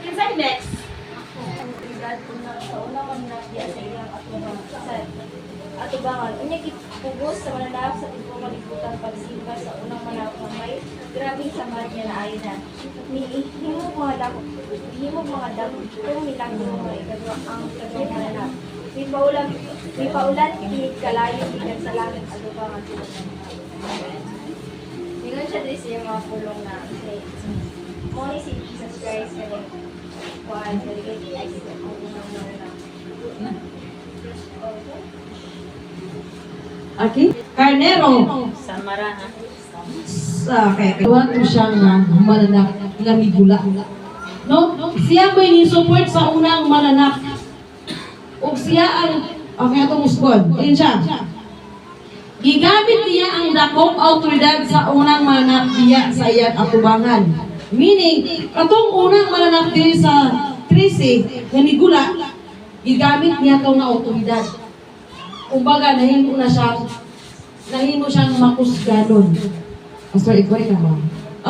Kinsay next? Edad ko na sa una man na diya sa ilang atubangan. Unya pugos sa mananap sa tipong kalibutan pagsimba sa unang manap na may grabing samad niya na ayon na. Himog mga dako kung milagro nga ikadwa ang ikadwang mananap. May paulan kinig kalayo bilang sa langit atubangan. Tingnan siya din siya mga pulong na mo ni si Jesus Christ na kuhaan sa ligay ay sa unang mananap. Aki? Carnero. Samara ha? Sa kaya to siya nga mananap nga migula. No? Siya ba ni-support sa unang mananap? O siya ang okay atong usbon. Ayun siya. Gigamit niya ang dakong autoridad sa unang mananap diya sa iyang atubangan. Meaning, katong unang mananap diya sa 13 nga migula, gigamit niya itong autoridad. Kumbaga, nahimo siyang makusganon. Pastor, ikaw ka ba?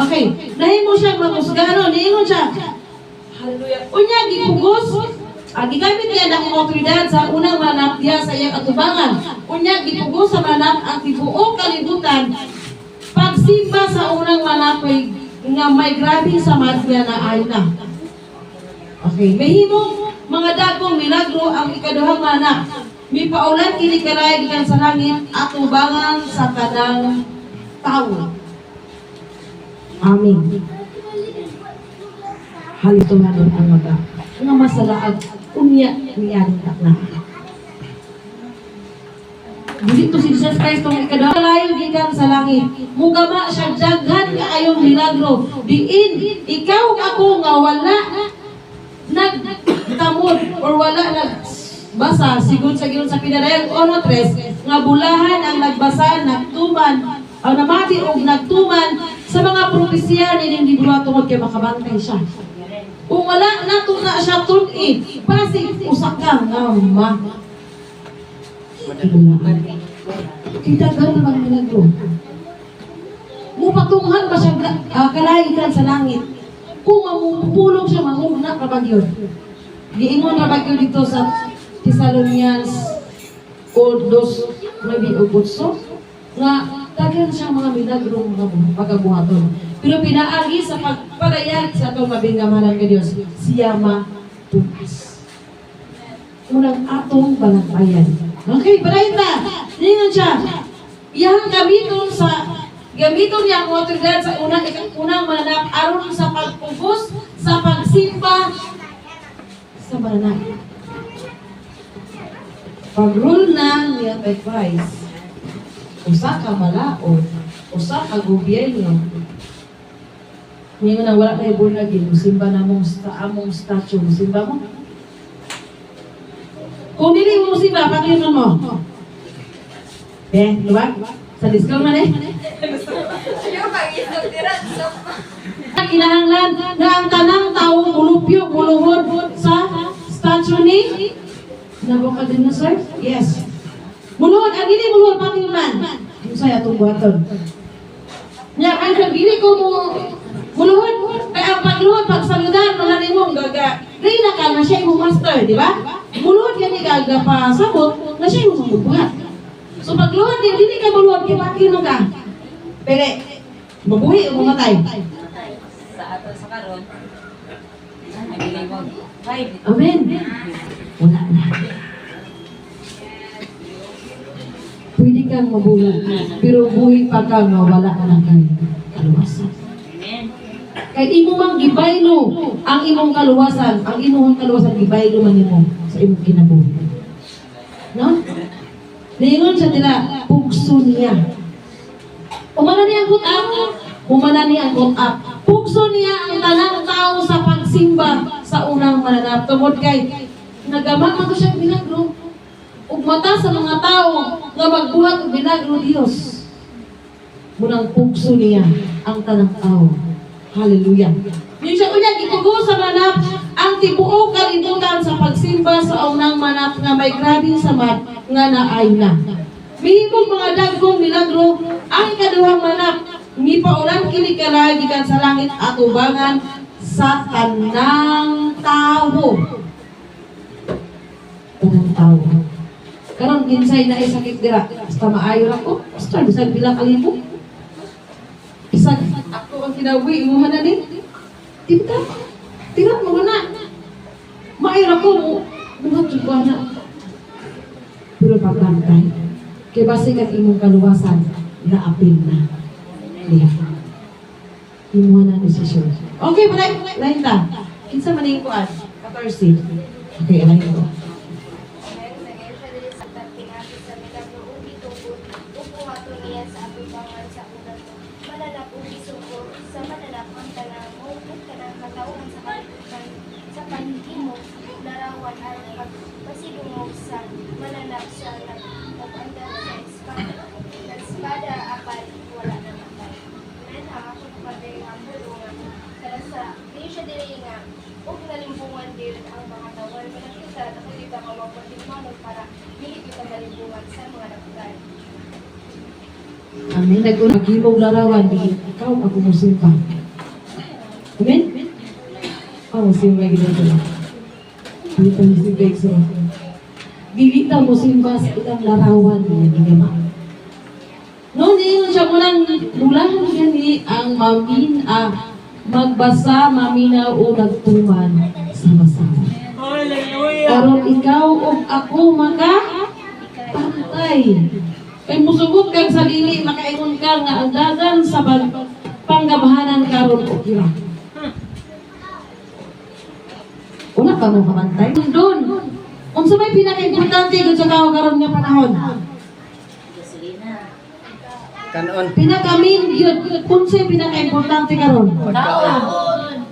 Okay, nahimo siyang makusganon. Niingon siya. Hallelujah. Unya, gipugos. Gigamit niya ng autoridad sa unang mananap diya sa iyang atubangan. Unya, gipugos sa mananap ang tibuok kalibutan. Pagsimba sa unang mananap nga may grabing samad niya na ayon na. Okay, mahimo mga dagong milagro ang ikaduhang mananap. May paulan kini kalay gikan sa langit at ubangan sa kanang tao. Amen. Halituhan ang mga nga masalaag unya niyan na. Dito si Jesus Christ tong ikaduhang kalayo gikan sa langit. Mugama siya daghan kaayong milagro. Diin ikaw ako nga wala nagtamod or wala basa, sigún sa pinarayag ono tres, nga bulahan ang nagbasa, nagtuman, ang namati o nagtuman sa mga propesya ni ng libro tungod kay makabantay siya. Kung wala nato na siya tun-in, pasig usak ka nga ma. Kita gano'n ang milagro. Mupatunghan ba siya kalayikan sa langit? Kung mamupulong siya, mamuna kabagyo. Giingon kabagyo dito sa Thessalonians o dos maybe ugutso nga daghan siya mga milagro mga pagabuhaton. Pero pinaagi sa pagpadayag sa atong mabingamanan ka Dios siya matugas. Unang atong balakbayan. Okay, padayon ta. Ningon siya. Iyang gamiton niya ang autoridad sa unang mananap aron sa pagpugos sa pagsimba sa mananap. Pag-rule na niya kay Christ, usa ka malaod, usa ka gobyerno, ngayon na wala kayo bunagin, musimba na mong among statue, musimba mo? Kung dili mo musimba, pakiyon mo. Diba? Sa discount man eh. Kinahanglan na ang tanang tao ulupyo, buluhod sa statue ni Nabucodonosor? Yes. Buluhod, ang dili buluhod, pati man. Yung saya itong buhaton. Nya, ang dili ko mo buluhod, kaya ang pagluhod, pagsaludan, mga nimong gaga. Dili na ka na siya yung master, di ba? Buluhod yan ni gaga pa sabot, na siya yung buhat. So pagluhod, dili ka buluhod, kipati mo ka. Pero, mabuhi o mamatay? Sa ato sa karon. Amen. Wala na. Pwede kang mabuhay, pero buhay pa ka nga wala ka ng kaluwasan. Kahit imo mang gibaylo ang imong kaluwasan, ang imong kaluwasan gibaylo man nimo sa imong kinabuhi. No? Niingon siya nila, pugso niya. Umana niya ang gut-up. Umana niya ang gut-up. Pugso niya ang tanang tao sa pagsimba sa unang mananap. Tungod kay nagama man to siya binagro. Ug mata sa mga tao nga magbuhat og binagro Dios. Munang pugso niya ang tanang tao. Hallelujah. Yung siya unya gitugo sa manap ang tibuok kalibutan sa pagsimba sa unang manap nga may grabing samad nga naay na. Mihimong mga dagkong milagro ang ikaduhang manap ni paulan kini kalay gikan sa langit at ubangan sa tanang tao. Tanang tao. Karon ginsay na sakit dira. Basta maayo ako. Basta bisan bilang kalibo. Isag ako ang kinabuhi imuha na ni. Tita. Tira mo na. Maayo ako. Buhat juga na. Pero pagbantay. Kaya basi kag imong kaluwasan na apil na. Diha. Imuha na desisyon. Okay, lain ta. Kinsa man yung kuan? 14. Okay, lain ko. Sa panhimog, larawan at pasidungog sa mananap sa nag-andar sa espada apan wala na matay. Ngayon ako kapatid ang bulungan sa hindi siya diri nga huwag nalimbungan din ang mga tawal. Manakita at ako dito ka mapaglimano para hindi kita malimbungan sa mga napatay. Amen. Nag-imog larawan. Ikaw ako musimba. Amen? Ako musimba ginito. Dito musimba ikso. Dili ta musimba sa ilang larawan niya gigama. No, niyon siya munang lulahan gani ang magbasa, maminaw o nagtuman sama-sama. Karon ikaw o ako pantay. Kay musugot kang sa dili makaingon ka nga ang dagan sa panggabahanan karon o kira. Una ka mo kamantay. Doon. Unsa may pinaka-importante gud sa tao karon nga panahon? Kanon. Pinaka-main gyud unsay pinaka-importante karon? Taon.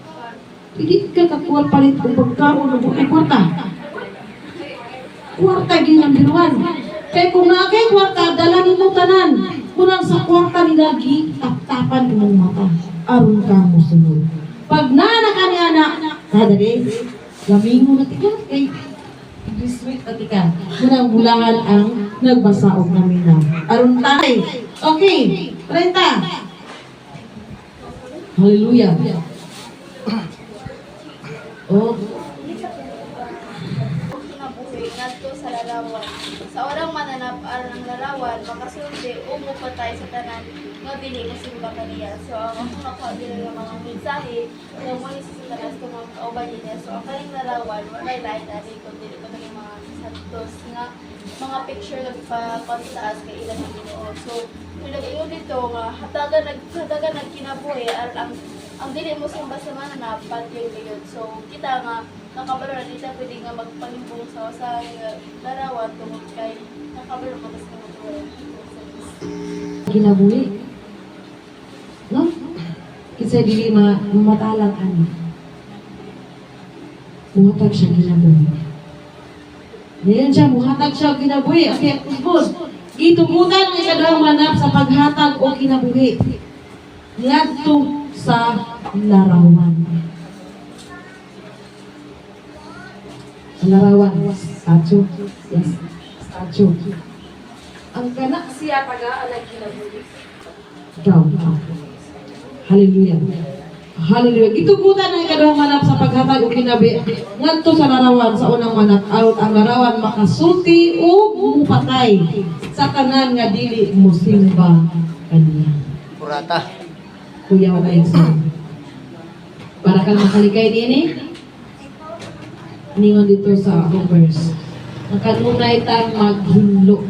Hindi ka kakuha palit kung pagkaon o buhay kwarta. Kwarta gyud ang biruan. Kaya kung nakay kwarta, dala nito tanan. Kunang sa kwarta nila tap-tapan ng mata. Aron ka mo sunod. Pag nanak ni anak, kadali, lamingo na tika. Kay sweet na tika. Kunang bulangan ang nagbasaog namin na. Aron tay. Okay, 30. Hallelujah. Oh, Kinabuhi ngadto sa larawan. Sa orang mananap aron ang larawan makasulti o mupatay sa tanan nga dili mosimba kaniya. So ang akong nakuha dili nga mga mensahe nga mo ni sa tanas ko mga kauban niya. So ang kaning larawan walay lain na dito dili ko ng mga santos nga mga picture nagpa-contact kay ilang ang Ginoo. So pinag-ingon dito nga hatagan nagkinabuhi aron ang dili mo simba sa mananap patyon gayud. So kita nga nakabalo na dito pwede nga magpalimbong sa larawan tungod kay nakabalo ko kasi mag-uwi. kinabuhi. No? Kinsa dili matalang ani. Muhatag siya kinabuhi. Ngayon siya, muhatag siya kinabuhi. Okay, kusbos. Gitugutan ni kadawang manap sa paghatag o kinabuhi. Ngadto sa larawan. Larawan, statue. Yes, statue. Ang kanak siya taga-alag kinabuhi. Ikaw. Hallelujah. Hallelujah. Gitugutan ang kadawang manap sa paghatag o kinabuhi. Ngadto sa larawan sa unang manap. Out ang larawan makasulti o mupatay sa tanan nga dili musimba kaniya. Purata. Kuya o exam. Para kang makalikay din eh. Ningon dito sa akong verse. Nakanunay tang maghinlo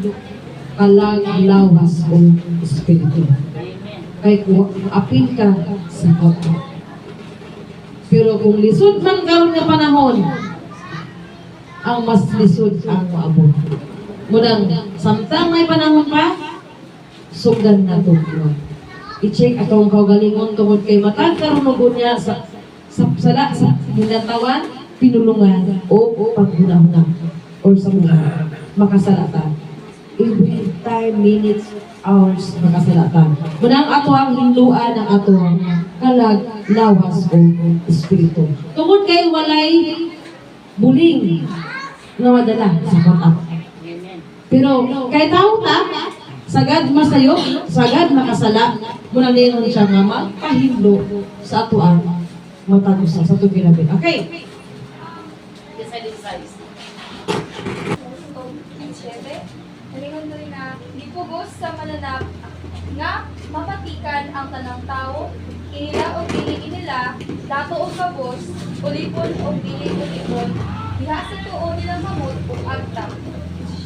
kalag lawas o espiritu. Kay kung apil ka sa kapwa. Pero kung lisod man karon nga panahon, ang mas lisod ang maabot. Munang samtang may panahon pa, sugdan na itong Lord. I-check atong kaugalingon tungod kay matag karon niya sa hinatawan, pinulungan o paghunahuna or sa mga makasalatan. Every time, minutes, hours, makasalatan. Munang ato ang hinluan ng ato kalag, lawas o espiritu. Tungod kay walay buling nga madala sa kotak. Pero kay tao ta, sagad masayo, sagad makasala, muna ningon siya nga magpahimlo sa atuan matagos sa tubirabi. Okay. Nalingon rin na gipugos sa mananap nga mapatikan ang tanang tao, inila o dili inila, dato o kabos, ulipon o dili ulipon, diha sa tuo nilang mamot o agtang.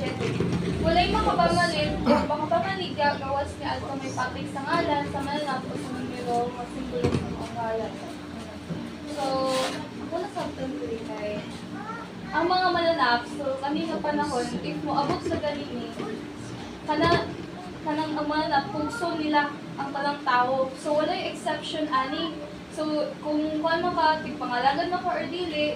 17. Walay makapamalit o makapamaliga gawas ni alto may patik sa ngalan, sa mananap o sa numero o simbolo sa mga ngalan. So, ako na sa kay ang mga mananap, so kami nga panahon, if moabot sa ganini, kanang ang mananap, pugso nila ang talang tao. So, walay exception, ani. So, kung ano ka, tigpangalagan mo ka or dili,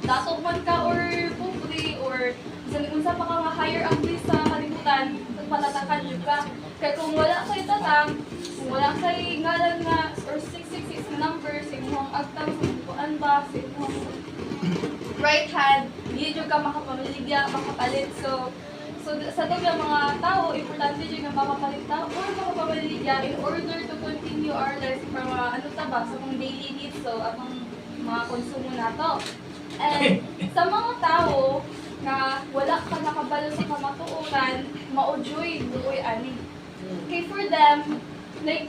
dato man ka or pupri, or kung sa pa ka nga higher ang place sa kalibutan, magpatatakan yun ka. Kaya kung wala kay tatang, kung wala kay ngalan nga, or 666 na number, sa inyong agtang, sa inyong ba, sa inyong right hand, hindi ka makapamiligya, makapalit. So sa ito yung mga tao, importante yung makapalit tao or makapamiligya in order to continue our lives for mga ano taba, sa mga daily needs, so ang mga konsumo na to. And sa mga tao na wala ka nakabalo sa kamatuoran, maujoy, buoy, ani. Okay, for them, like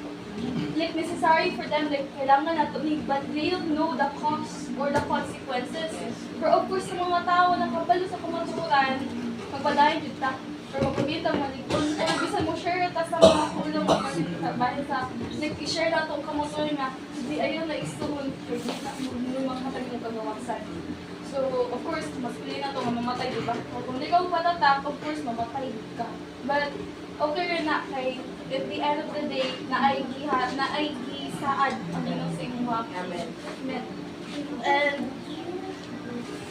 necessary for them, like kailangan na to, but they don't know the cost or the consequences. For of course, sa mga tao na kabalo sa kamaturan, magpadayon dito ta, or magpamita, maligpon, or bisan mo share ta sa mga kulong, bahay sa, like, i-share na itong kamaturan nga, hindi ayaw na istuhon, or hindi na mga katag mo kagawasan. So, of course, mas pili na ito, mamamatay, diba? O kung di ka patatak, of course, mamatay ka. But, okay rin na kay at the end of the day, na ay gisaad ang Ginoo sa imong mga. Amen. Amen. And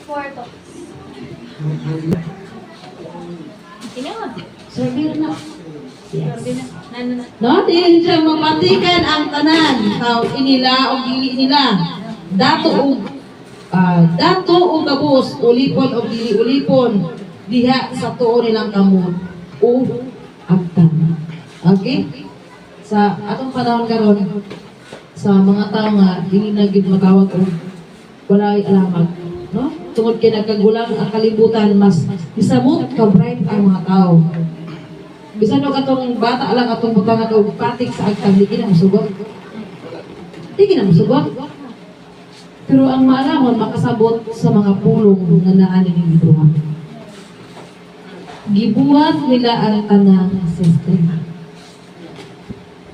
for thoughts. Sabi na. Yes. Nano na. No, din siya mapatikan ang tanan. Tao inila o dili nila. Dato o gabos, ulipon o dili ulipon. Diha sa tuo nilang kamot. O agtan. Okay? Sa atong panahon karon, sa mga tao nga dili na gid matawag og walay alamag, no? Tungod kay nagkagulang ang kalibutan, mas isamot ka bright ang mga tao. Bisan og atong bata lang atong butangan og patik sa agtang, di na masugot. Di na masugot. Pero ang maalamon makasabot sa mga pulong nga naa ni libro. Gibuhat nila ang tanang sistema.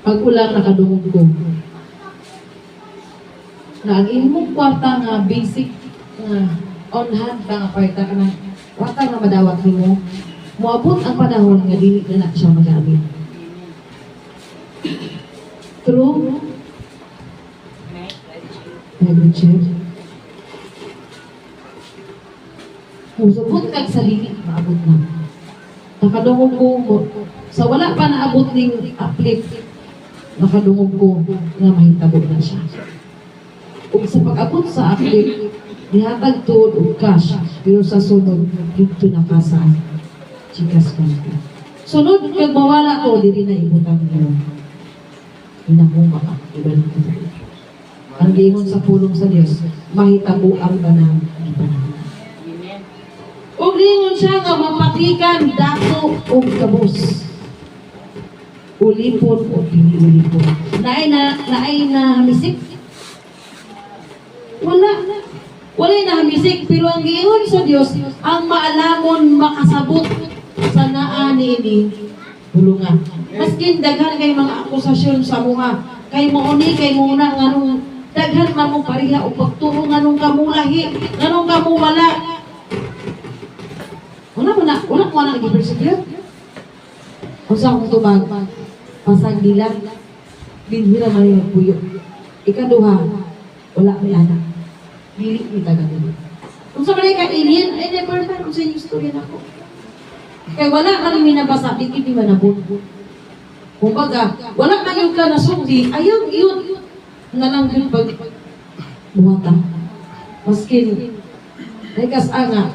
Pag ulang nakadungog ko. Na ang imong kwarta nga basic on hand nga kwarta ka na kwarta nga madawat nimo. Moabot ang panahon nga dili na siya magamit. True. Nag-check. Kung subot kag sa dili, maabot na. Nakadungog ko, sa wala pa naabot ning uplift, nakadungog ko nga mahitabo na siya. Kung sa pag-abot sa uplift, nihatag tuod og cash, pero sa sunod, dito na ka sa chikas ko. Sunod, kag mawala ko, dili na ibutang niyo. Hinakuma ka, iba na ito. Ang giingon sa pulong sa Diyos, mahitabo ang tanang ipanahon. Ug lingon siya nga mapatikan dato og kabos. Ulipon o pili-ulipon. Naay na hamisik? Wala na hamisik, pero ang giingon sa Dios, ang maalamon makasabot sa naa niini bulungan. Maskin daghan kay mga akusasyon sa mga kay mouni kay muna nganong daghan man mo pariha o pagturo nganong kamulahi, nganong kamuwala. Wala mo na nag-persecute. Unsa akong tubag? Pasang dilag. Binhira man yung puyo. Ikaduha, wala may anak. Dili ni taga-dili. Kung sa malay ka-alien, ay never man. Kung sa inyo storya na ako. Kaya wala ka rin minabasa, di man nabot. Kung baga, wala na yung ka nasungdi, ayaw yun. Nalang yung pag buwata. Maskin, ay kas-anga,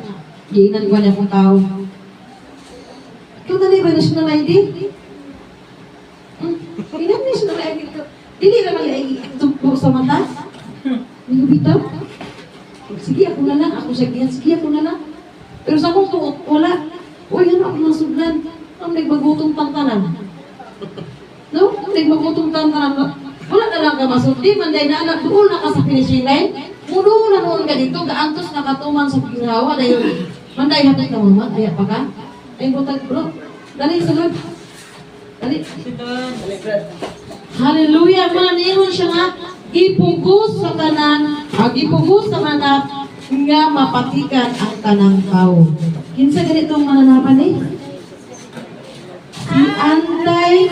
giinan ko niya kong tao. Ikaw na ba national ID? Inan national ID ko. Dili naman yung tugpo sa mata. Nilubitaw? Sige, ako na lang. Ako sa giyan. Sige, ako na lang. Pero sa akong tuot, wala. Uy, ano ako nasuglan? Ang nagbagutong tantanan. No? Ang nagbagutong tantanan. Wala na lang ka masulti. Manday na anak doon na ka sa finishing line. Mulo na noon ka dito. Gaantos nakatuman sa pinghawa. Dahil manday hatid ka mama. Kaya pa ka? Ay, butag bro. Dali, sunod. Dali. Hallelujah. Mananingon siya nga. Ipugos sa kanan. Ipugos sa manap nga mapatikan ang kanang tao. Kinsa ganitong mananapan eh? Si Antichrist.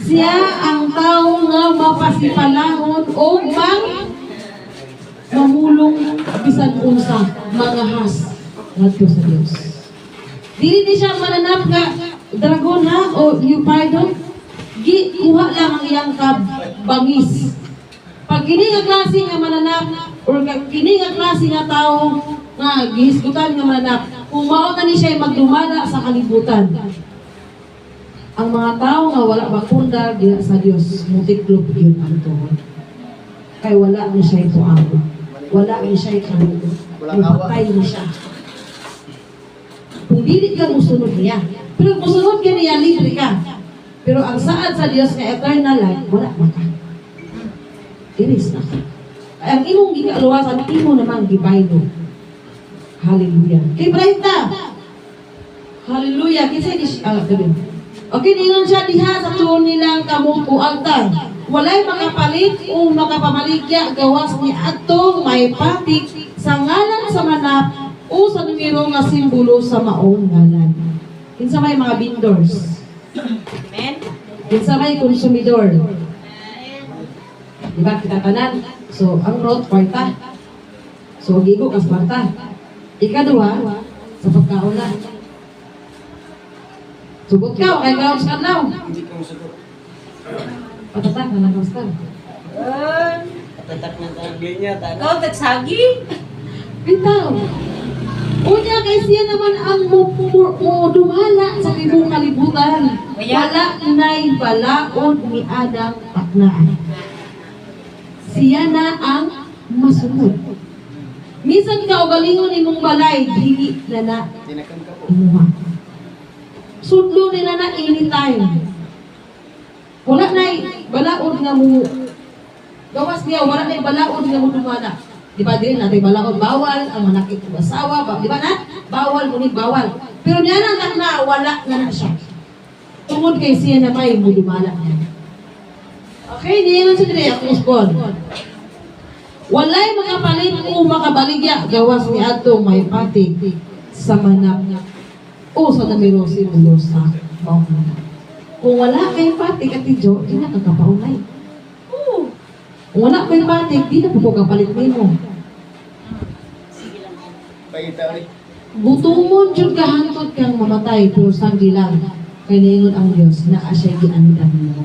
Siya ang tao nga mapasipalahon o mamulong bisan unsa mga has ngadto sa Dios. Dili ni siya mananap nga dragon ha o leopardo. Kuha lang ang iyang bangis. Pag kini nga klase nga mananap or kini nga klase nga tao nga gihisgutan nga mananap, kung mao na ni siya magdumala sa kalibutan. Ang mga tao nga wala bakundar diha sa Dios, mutiklop yun ang tuhod. Kay wala ni siya ito amo. Wala ni siya ito amo. Patay ni siya. Kung dili ka musunod niya. Pero kung musunod ka niya, libre ka. Pero ang saad sa Dios nga eternal life, wala na ka. Iris na ka. Ang imong gikaluwasan, imo namang gibaylo. Hallelujah. Kay Brayta. Hallelujah. Kisay ni gabi. Okay, ningon siya diha sa tuon nilang kamot o altar. Walay makapalit o makapamaligya gawas ni adto may patik sa ngalan sa manap o sa numero nga simbolo sa maong ngalan. Kinsa may mga vendors. Amen. Kinsa may konsumidor. Diba kita tanan? So, ang road, kwarta. So, gigo kas kwarta. Ikaduha, sa pagkauna. Sugot ka, kay kaon sa kadlaw. Hindi ko masagot. Patatak na lang ka. Tatak na tagli niya. Ikaw, tagsagi. Bitaw. Unya kay siya naman ang dumala sa libong kalibutan. Wala na'y balaod ni Adang Paknaan. Siya na ang masunod. Minsan ka o galingon imong balay, dili na na Tinakam ka po. imuha. Sudlo nila na anytime. Wala na'y balaod nga mo. Gawas niya, wala na'y balaod nga mo dumala. Di ba din natin balaod, bawal ang manakit ng asawa, di ba na? Bawal, ngunit bawal. Pero niya na wala na siya. Tungod kay siya na may mo dumala niya. Okay, niyan sa dire ako spon. Walay makapalit o makabaligya gawas ni ato may patik sa manap o sa numero simbolo sa maong. Kung wala kay patik at tidyo, di na kakapaunay. Kung wala kay patik, di na po kapalit nimo. Pagita ulit. Butumon jud ka hantod kang mamatay pero sandi lang. Kay niingon ang Dios na asya'y giandam nimo.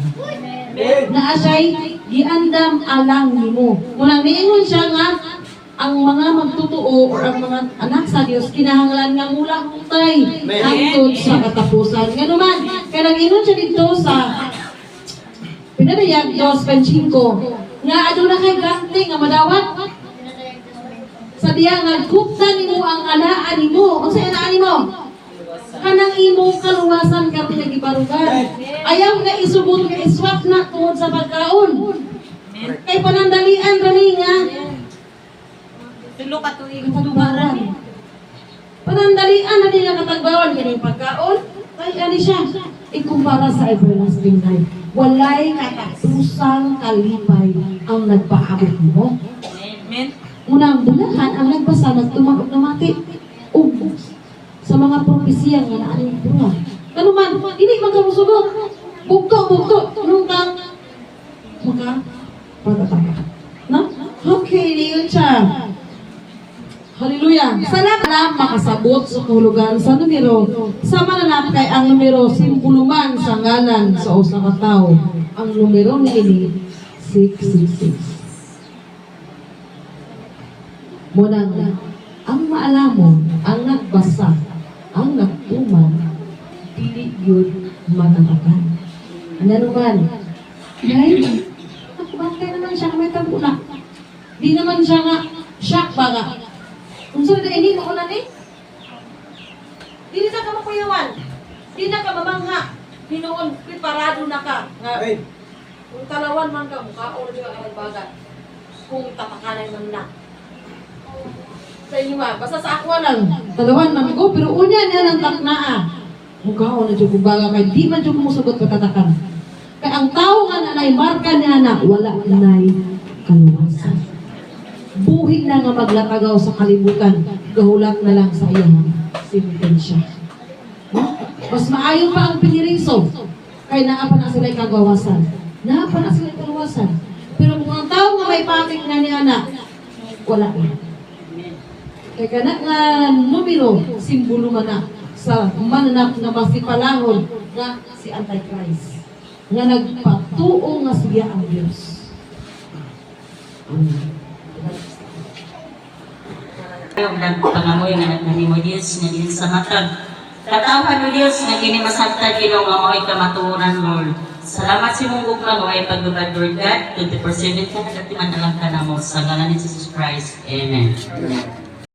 Na asya'y giandam alang nimo. Muna niingon siya nga ang mga magtutuo o ang mga anak sa Dios kinahanglan nga mula hutay hangtod sa katapusan. Ngano man, kaya nag-ingon siya dito sa Pinadayag 2:5 nga aduna kay gante nga madawat sa diya nga gupta nimo ang alaan nimo. Unsa anaan nimo? Kanang imong kaluwasan karon nga gibarugan. Ayaw nga isubot nga iswap na tungod sa pagkaon. Kay panandalian rani nga Tulo ka tuig katagbawan. Panandalian na nila katagbawan kini pagkaon. Kay ani siya ikumpara sa everlasting life. Walay katapusang kalipay ang nagpaabot mo. Amen. Unang bulahan ang nagbasa nagtumagod na mati. Sa mga propesiya nga naaning bunga. Kano man, hindi magkamusugot. Bugto. Nung kang pagkataka. Na? Okay, niyon siya. Hallelujah. Sa lahat makasabot sa kahulugan sa numero, sa mananap kay ang numero simpuluman sa ngalan sa usa ka tawo. Ang numero niini 666. Munang ang maalamon, ang nagbasa, ang nagtuman, dili yun matatakan. Ano naman? Ay, nakubantay naman naman siya may tabuna. Di naman siya nga shock ba nga. Kung saan na ini mo ulan eh. Di na ka makuyawan. Di na ka mamangha. Hinoon, preparado na ka. Nga, Ay, kung talawan man ka, mukha o na ang bagat. Kung tapakanay man na. Sa inyo ma, basta sa ako lang. Talawan man ko, pero unya niya ng taknaa. Mukha o na dyan kung baga kay di man dyan kumusugot patatakan. Kaya ang tao nga na marka niya na wala na'y kaluwasan. Buhig na nga maglatagaw sa kalibutan, gahulat na lang sa iyang sentensya. Mas maayo pa ang piniriso, kaya naapa na sila'y kagawasan. Naapa na sila'y kaluwasan. Pero kung ang tao nga may patik na niya na, wala na. Kaya kana nga numero, simbolo man na sa mananap na masipalahon nga si Antichrist. Nga nagpatuo nga siya ang Diyos. Yung nagpangamoy nga nagkanimo Diyos nga din sa matag. Katawhan mo Diyos nga kini masabtad Ginoo nga mo'y kamatuoran Lord. Salamat sa imong gugma nga may paglubad Lord God. 24/7 ka nagatiman alang ka na mo sa ngalan ni Jesus Christ. Amen.